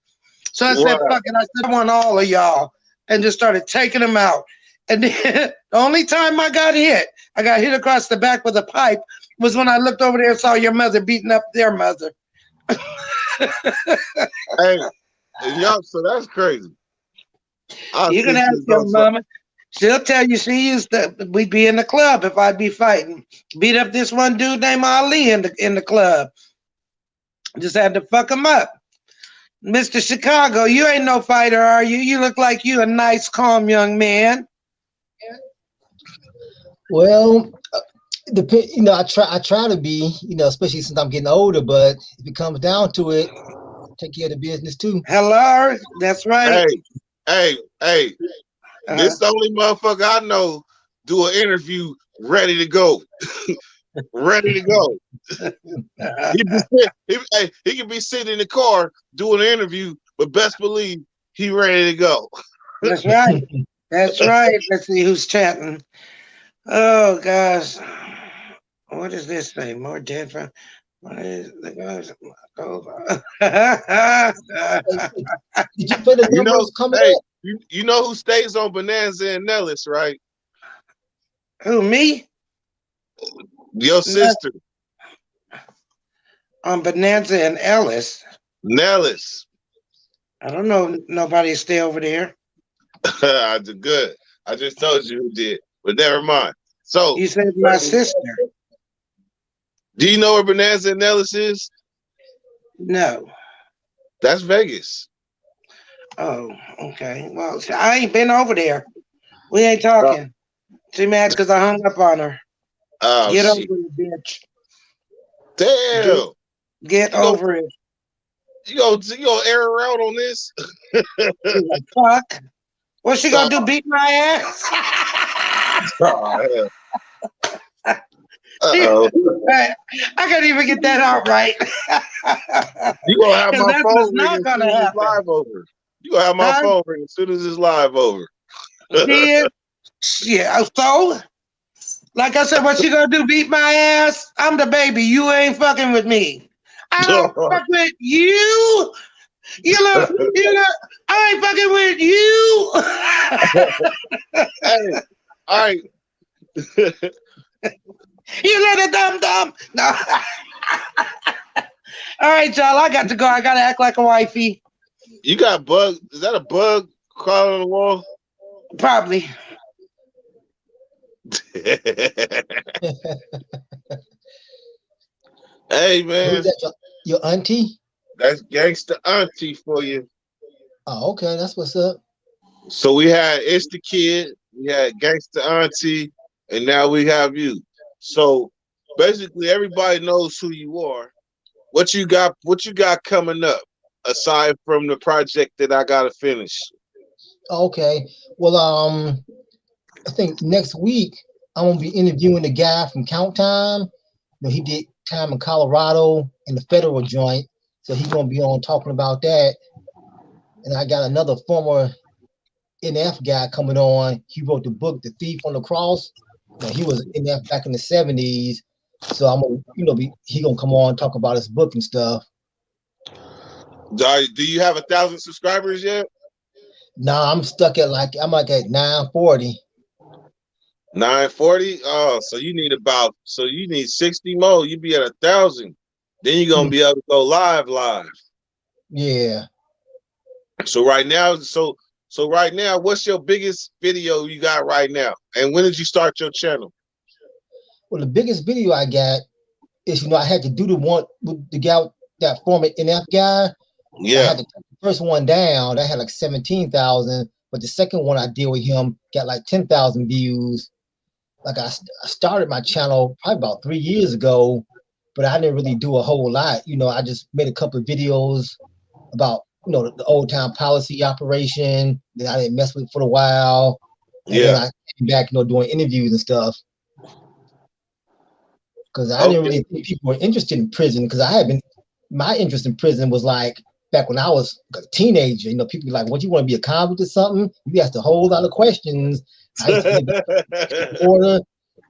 So I said, fuck it. I said, I want all of y'all. And just started taking them out. And then, the only time I got hit across the back with a pipe, was when I looked over there and saw your mother beating up their mother. Hey, yup, so that's crazy. You can ask your mama. She'll tell you she used to, we'd be in the club if I'd be fighting. Beat up this one dude named Ali in the club. Just had to fuck him up. Mr. Chicago, you ain't no fighter, are you? You look like you a nice, calm young man. Well, I try to be, especially since I'm getting older. But if it comes down to it, take care of the business too. Hello, that's right. Hey. This the only motherfucker I know do an interview ready to go. Ready to go. He can be sitting in the car doing an interview, but best believe he ready to go. That's right. That's right. Let's see who's chatting. Oh gosh. What does this say? More dead from what is the guys? Did you put the numbers coming up? You know who stays on Bonanza and Nellis, right? Who, me? Your sister. On Bonanza and Ellis. Nellis. I don't know nobody stay over there. I did good. I just told you who did, but never mind. So you said my sister. Do you know where Bonanza and Nellis is? No. That's Vegas. Oh, okay. Well, I ain't been over there. We ain't talking. She mad because I hung up on her. Oh, Get over it, bitch. Damn. Get over it. You gonna air her out on this? Fuck. What's she gonna do? Beat my ass? Oh, uh-oh. I can't even get that out right. You gonna have my phone ring as soon as it's live over. You gonna have my phone ring as soon as it's live over. Yeah. So, like I said, what she gonna do? Beat my ass? I'm the baby. You ain't fucking with me. I don't fuck with you. You know, I ain't fucking with you. Hey, all right. You little dumb. No. All right, y'all. I got to go. I gotta act like a wifey. You got bug? Is that a bug crawling on the wall? Probably. Hey, man. Who's that, your auntie? That's Gangsta Auntie for you. Oh, okay. That's what's up. So we had It's the Kid, we had Gangsta Auntie, and now we have you. So basically, everybody knows who you are. What you got? What you got coming up aside from the project that I gotta finish? Okay. Well, I think next week I'm gonna be interviewing the guy from Count Time. He did time in Colorado in the federal joint, so he's gonna be on talking about that. And I got another former NF guy coming on. He wrote the book "The Thief on the Cross." He was NF back in the '70s, so I'm gonna, he gonna come on and talk about his book and stuff. Do you have 1,000 subscribers yet? Nah, I'm like at 940. 940. Oh, so you need 60 more. You be at 1,000. Then you're gonna Hmm. be able to go live. Yeah. So right now, right now, what's your biggest video you got right now? And when did you start your channel? Well, the biggest video I got is, I had to do the one with the guy, that former NF guy. I Yeah. had to take the first one down. That had like 17,000, but the second one I did with him got like 10,000 views. Like I started my channel probably about 3 years ago, but I didn't really do a whole lot. I just made a couple of videos about the old town policy operation that I didn't mess with for a while, and then Yeah. I came back, doing interviews and stuff. Because I didn't Okay. really think people were interested in prison. Because my interest in prison was like back when I was a teenager. People be like, "What, you want to be a convict or something?" You asked a whole lot of questions. I used to think order,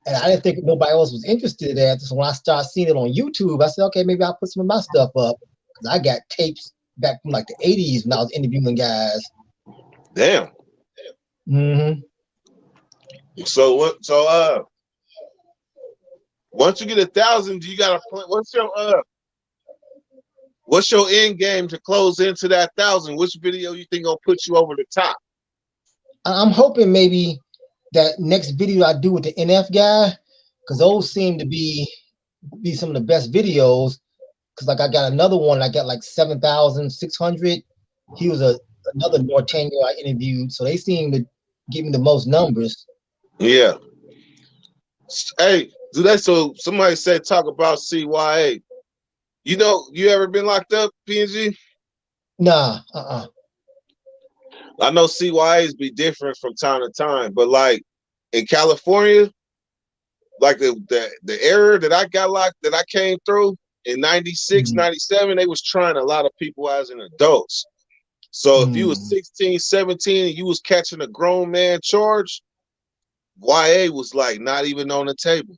and I didn't think nobody else was interested in that. So when I started seeing it on YouTube, I said, "Okay, maybe I'll put some of my stuff up." Because I got tapes back from like the '80s when I was interviewing guys. Damn. Mm-hmm. So what? Once you get 1,000, do you got a plan? What's your end game to close into that 1,000? Which video you think gonna put you over the top? I'm hoping maybe that next video I do with the NF guy, because those seem to be some of the best videos. Because like I got another one, I got like 7,600. He was another Norteño I interviewed, so they seem to give me the most numbers. Yeah. Hey, do that. So somebody said talk about CYA. You ever been locked up, PNG? Nah, I know CYAs be different from time to time, but like in California, like the era that I got locked, that I came through in 96, Mm-hmm. 97, they was trying a lot of people as an adults. So if you was Mm-hmm. 16, 17, and you was catching a grown man charge, YA was like not even on the table.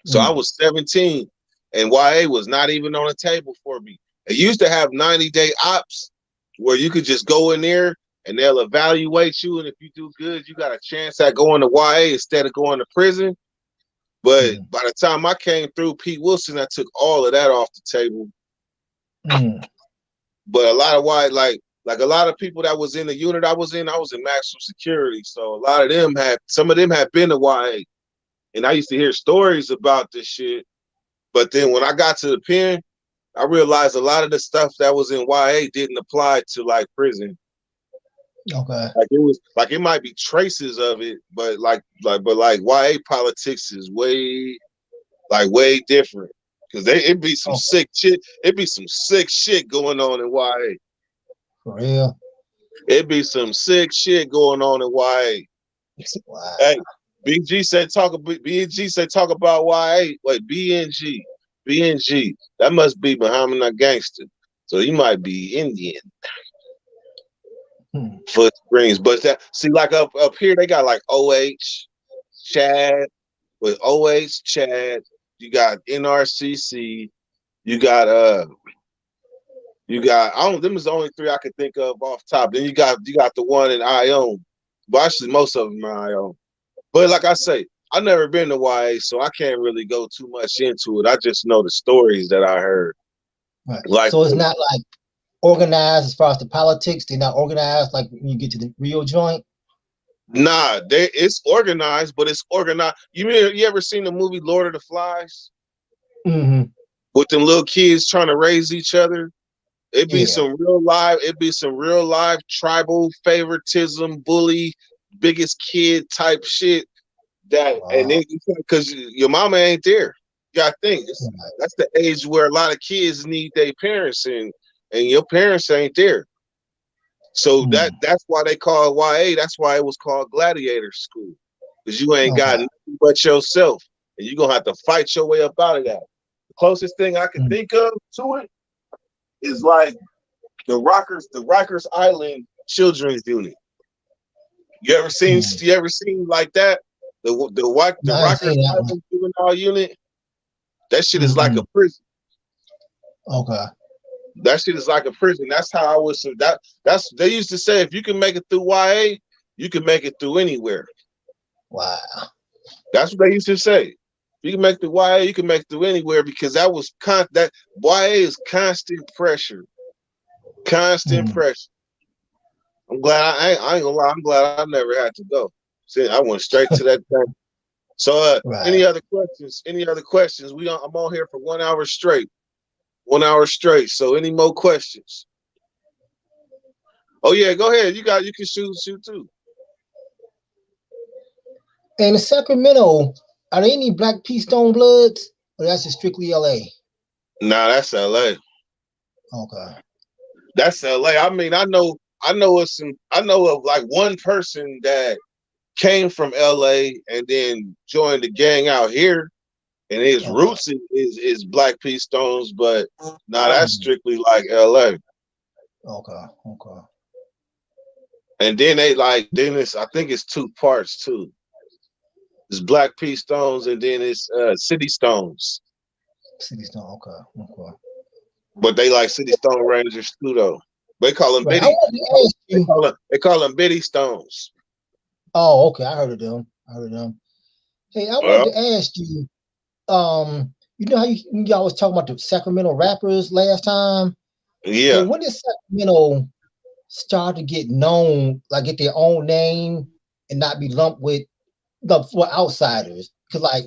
So I was 17 and YA was not even on the table for me. It used to have 90-day ops where you could just go in there and they'll evaluate you. And if you do good, you got a chance at going to YA instead of going to prison. But by the time I came through, Pete Wilson, I took all of that off the table. But a lot of like a lot of people that was in the unit I was in maximum security. So some of them had been to YA. And I used to hear stories about this shit. But then when I got to the pen, I realized a lot of the stuff that was in YA didn't apply to like prison. Okay. Like it might be traces of it, but YA politics is way different. Cause it be some sick shit. It be some sick shit going on in YA. For real? It be some sick shit going on in YA. Wow. Hey, BG said talk about YA. Wait, BNG. That must be Muhammad Gangster. So he might be Indian. Foot Springs. But like up here, they got like OH, Chad. With OH, Chad, you got NRCC, you got them is the only three I could think of off top. Then you got the one in Ione. But actually most of them are Ione. But like I say, I've never been to YA, so I can't really go too much into it. I just know the stories that I heard. Right. Like, so it's not like organized as far as the politics. They're not organized like when you get to the real joint. Nah, it's organized, but it's organized. You ever seen the movie Lord of the Flies? Mm-hmm. With them little kids trying to raise each other? It be Yeah. some real live. It be some real live tribal favoritism, bully, biggest kid type shit. And Wow. then because your mama ain't there, you gotta think Right. that's the age where a lot of kids need their parents, and your parents ain't there. So Hmm. that's why they call it YA. That's why it was called Gladiator School, because you ain't got Okay. nothing but yourself, and you're gonna have to fight your way up out of that. The closest thing I can Hmm. think of to it is like the Rikers Island Children's Unit. You ever seen? Hmm. You ever seen like that? The No, I ain't Rikers seen that one. Island Juvenile Unit. That shit is like a Mm-mm. prison. Okay. That shit is like a prison. That's how I was. That's they used to say if you can make it through YA, you can make it through anywhere. Wow. That's what they used to say. If you can make the YA, you can make it through anywhere because that YA is constant pressure. Constant Hmm. pressure. I'm glad I ain't gonna lie. I'm glad I never had to go. See, I went straight to that thing. So, any Right. other questions? Any other questions? I'm on here for 1 hour straight. 1 hour straight. So, any more questions? Oh yeah, go ahead. You can shoot too. And in Sacramento, are there any Black P Stone Bloods? Or that's just strictly LA? Nah, that's LA. Okay. That's LA. I mean, I know of like one person that came from LA and then joined the gang out here, and his Okay. roots is Black P Stones, but nah, that's Hmm. strictly like LA. Okay. Okay. And then then I think it's two parts too. It's Black P Stones and then it's City Stones. City Stone. Okay. Okay. But they like City Stone Rangers too though. They call them Right. I Biddy. wanted to ask you. They call them Biddy Stones. Oh, okay. I heard of them. I heard of them. Hey, I wanted Well, to ask you. You know how y'all was talking about the Sacramento rappers last time? Hey, yeah, when did Sacramento start to get known, like get their own name and not be lumped with the for outsiders? Because like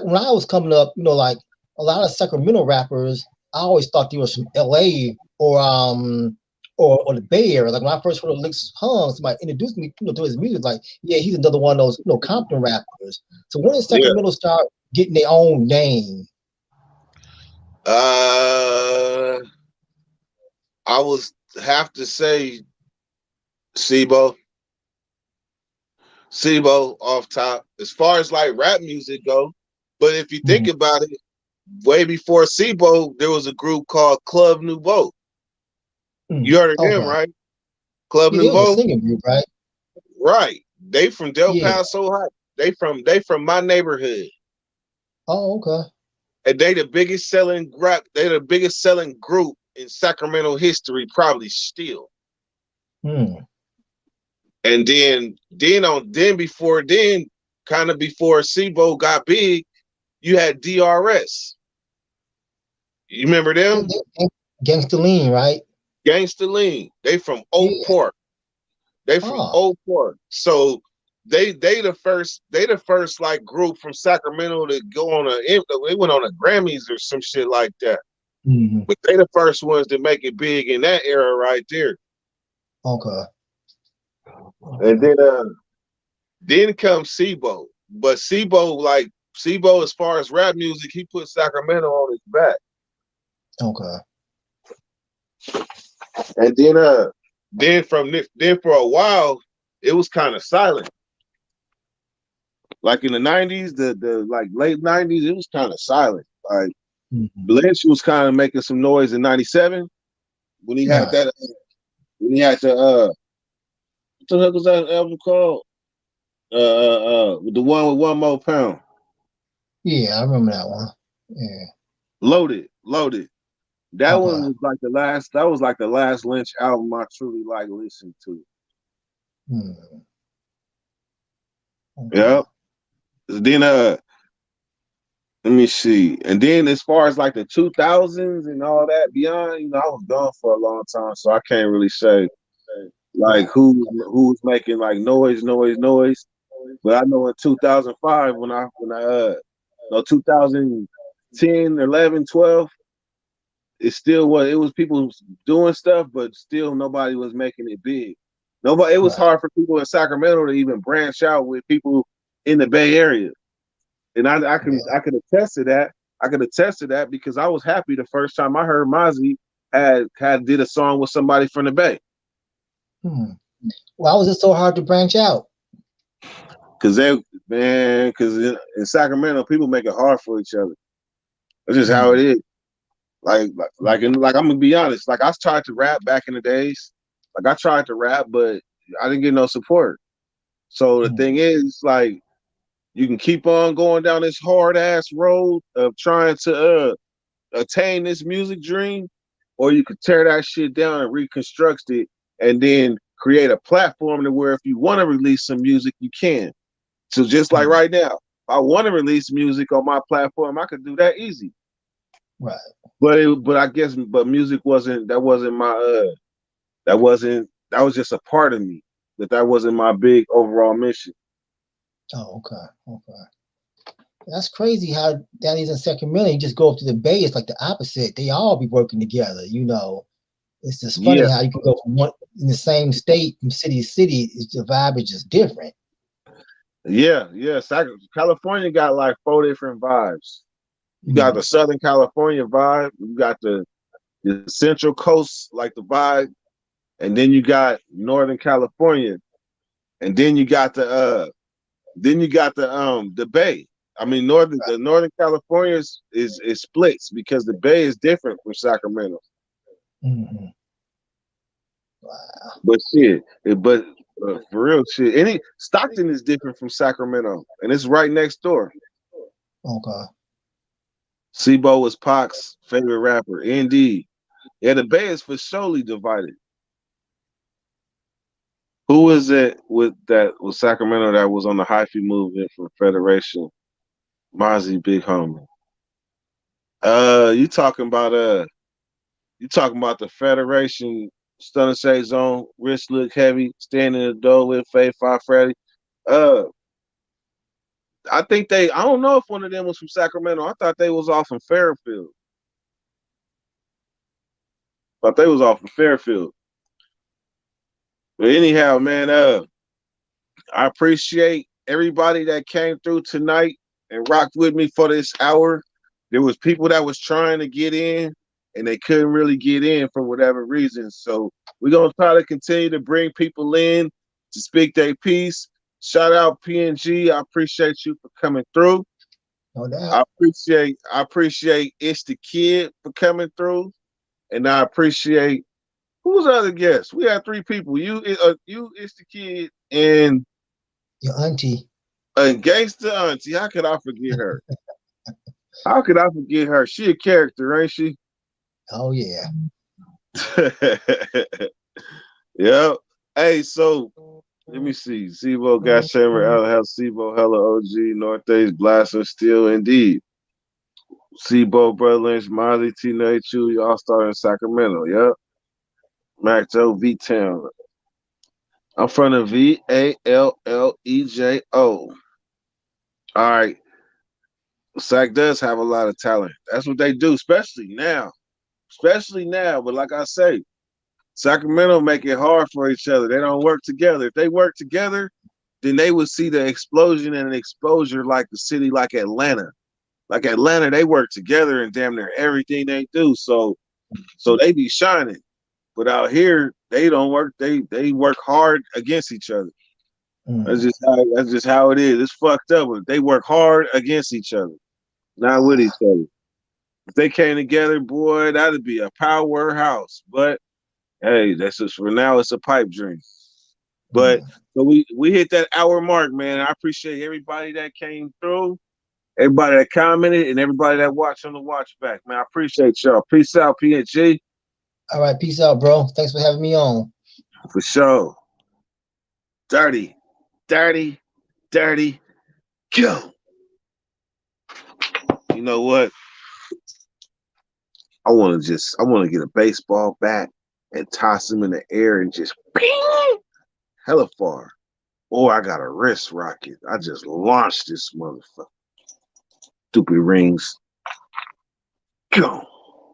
when I was coming up, like a lot of Sacramento rappers, I always thought they was from LA or the Bay Area. Like when I first heard of Licks Hung, somebody introduced me, to his music. Like, yeah, he's another one of those, Compton rappers. So when did yeah. Sacramento start getting their own name? Uh, I was have to say Sibo, Sibo off top as far as like rap music go. But if you think Mhm. about it, way before Sibo, there was a group called Club Nouveau. You heard of them, Okay. right? Club Yeah, it was a Nouveau, singing group, right? right? They from Del Yeah. Paso High. They from my neighborhood, Oh, okay. and they the biggest selling rap. They the biggest selling group in Sacramento history, probably still. Hmm. And then kind of before Sibo got big, you had DRS. You remember Yeah, them? Gangsta Lean, right? Gangsta Lean. They from Oak Yeah. Park. They from Oh. Oak Park. So they the first like group from Sacramento to go on they went on a Grammys or some shit like that. Hmm. But they the first ones to make it big in that era right there. Okay. And Okay. then comes Sibo. But Sibo as far as rap music, he put Sacramento on his back. Okay. And then for a while, it was kind of silent. Like in the '90s, the like late '90s, it was kind of silent. Like Hmm. Lynch was kind of making some noise in '97 when he had Right. that when he had what the heck was that album called? The one with One More Pound. Yeah, I remember that one. Yeah. Loaded. That one Okay. was like the last. That was like the last Lynch album I truly like listened to. Hmm. Okay. Yep. Then let me see. And then as far as like the 2000s and all that beyond, I was gone for a long time, so I can't really say like Right. who's making like noise. But I know in 2005 when I no 2010, 11, 12, it still was. It was people doing stuff, but still nobody was making it big. Nobody. It was Right. hard for people in Sacramento to even branch out with people in the Bay Area, and Yeah. I could attest to that. I could attest to that because I was happy the first time I heard Mozzie had did a song with somebody from the Bay. Hmm. Why was it so hard to branch out? Because because in Sacramento people make it hard for each other. That's just how Hmm. it is. Like I'm gonna be honest. Like I tried to rap back in the days. Like I tried to rap, but I didn't get no support. So the Hmm. thing is, like, you can keep on going down this hard ass road of trying to attain this music dream, or you could tear that shit down and reconstruct it, and then create a platform to where if you want to release some music, you can. So just like Hmm. right now, if I want to release music on my platform, I could do that easy. Right. But I guess, music wasn't my that was just a part of me. That wasn't my big overall mission. Oh, okay. Okay. That's crazy how that is in Sacramento. You just go up to the Bay, it's like the opposite. They all be working together, you know. It's just funny Yeah, how you can go from one in the same state from city to city. It's the vibe is just different. yeah. California got like four different vibes. You got the Mm. Southern California vibe. You got the Central Coast, like the vibe, and then you got Northern California, and then you got the Bay. I mean, Northern California is splits because the Bay is different from Sacramento. Hmm. Wow. But shit, but for real shit, any Stockton is different from Sacramento, and it's right next door. Okay. Sebo was Pac's favorite rapper, indeed. Yeah, the Bay is for surely divided. Who was it with Sacramento that was on the hyphy movement for Federation? Mozzie, big homie. You talking about the Federation Stunner Say Zone, wrist look heavy, standing in the door with Faith Five Freddy. Uh, I don't know if one of them was from Sacramento. I thought they was off from Fairfield. Thought they was off from Fairfield. But anyhow, man, I appreciate everybody that came through tonight and rocked with me for this hour. There was people that was trying to get in and they couldn't really get in for whatever reason. So we're gonna try to continue to bring people in to speak their piece. Shout out PNG. I appreciate you for coming through. No doubt. I appreciate It's the Kid for coming through. And I appreciate who was the other guest? We had three people. You, It's the Kid, Your auntie. and Gangsta Auntie. How could I forget her? How could I forget her? She a character, ain't she? Oh yeah. Yep. Hey, so let me see. Sibo, Gas Chamber, House, Sibo, Hella OG, Northeast, Blaster, Steel, indeed. Sibo, Brother Lynch, Miley, T Nachu, y'all started in Sacramento. Yep. Mac Joe, V Town. I'm from the VALLEJO. All right. Sac does have a lot of talent. That's what they do, especially now. Especially now. But like I say, Sacramento make it hard for each other. They don't work together. If they work together, then they would see the explosion and exposure like the city like Atlanta. Like Atlanta, they work together in damn near everything they do. So they be shining. But out here, they don't work. They work hard against each other. Mm. That's just how it is. It's fucked up. But they work hard against each other, not with each other. If they came together, boy, that'd be a powerhouse. But hey, that's just for now. It's a pipe dream. But Mm. so we hit that hour mark, man. I appreciate everybody that came through, everybody that commented, and everybody that watched on the watch back, man. I appreciate y'all. Peace out, PNG, All right, peace out, bro. Thanks for having me on. for sure. Dirty, dirty, dirty. Go. You know what? I want to get a baseball bat and toss him in the air and just ping, hella far. Or I got a wrist rocket. I just launched this motherfucker. Stupid rings. Go.